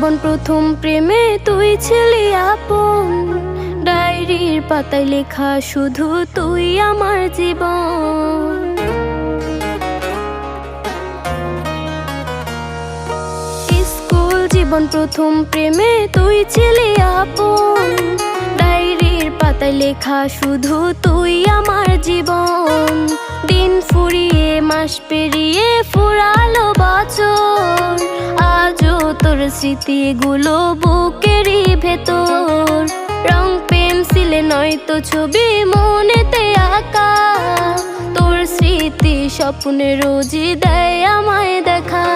জীবন প্রথম প্রেমে তুই ছিলি আপন, ডায়েরির পাতায় লেখা শুধু তুই আমার জীবন। স্কুল জীবন প্রথম প্রেমে তুই ছিলি আপন, ডায়েরির পাতায় লেখা শুধু তুই আমার জীবন। দিন ফুরিয়ে মাস পেরিয়ে ফুরালো বছর, আজও তোর স্মৃতিগুলো বুকেরই ভেতর। রং পেন্সিলে নয়তো ছবি মনেতে আঁকা, তোর স্মৃতি স্বপ্নে রোজই দেয় আমায় দেখা।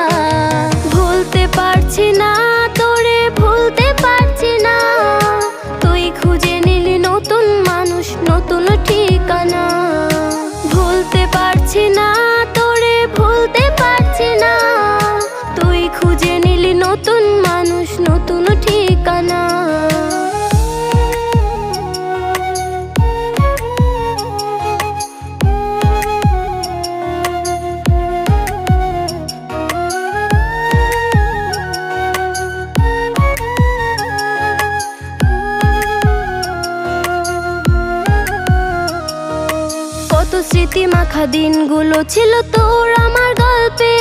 ভুলতে পারছি না তোরে, ভুলতে পারছি না, তুই খুঁজে নিলি নতুন মানুষ, নতুন ঠিকানা। ভুলতে পারছি না তোরে, ভুলতে পারছি না, তুই খুঁজে নিলি নতুন মানুষ, নতুন ঠিকানা। কত স্মৃতি মাখা দিনগুলো ছিল তোর আমার গল্পে,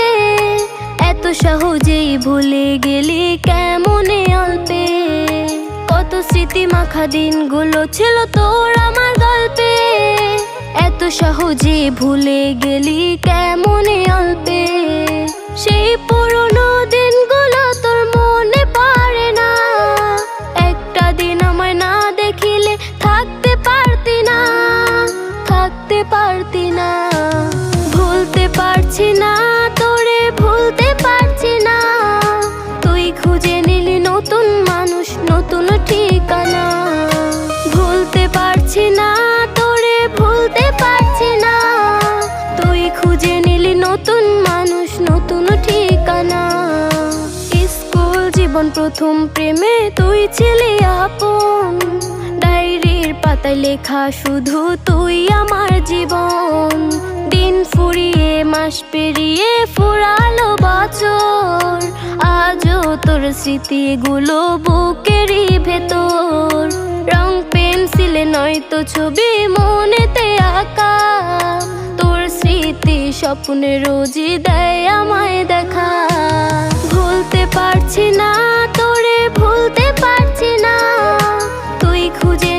এত সহজেই ভুলে গেলি কেমনে অল্পে। কত স্মৃতি মাখা দিনগুলো ছিল তোর আমার গল্পে, এত সহজে ভুলে গেলি কেমনে অল্পে। সেই পুরনো দিনগুলো তোর মনে পড়ে না, একটা দিন আমায় না দেখিলে থাকতে পারতি না, থাকতে পারতি না। ভুলতে পারছি না তোরে, ভুলতে পারছি না, তুই খুঁজে নিলি নতুন মানুষ, নতুন ঠিকানা। ভুলতে পারছি না তোরে, ভুলতে পারছি না, তুই খুঁজে নিলি নতুন মানুষ, নতুন ঠিকানা। স্কুল জীবন প্রথম প্রেমে তুই ছিলি আপন, ডায়েরির পাতায় লেখা শুধু তুই আমার জীবন। দিন ফুরিয়ে মাস পেরিয়ে ফুরালো বছর, আজও তোর স্মৃতিগুলো বুকেরই ভেতর। রং পেন্সিলে নয়তো ছবি মনেতে আঁকা, তোর স্মৃতি স্বপ্নে রোজই দেয় আমায় দেখা। ভুলতে পারছি না তোরে, ভুলতে পারছি না, তুই খুঁজে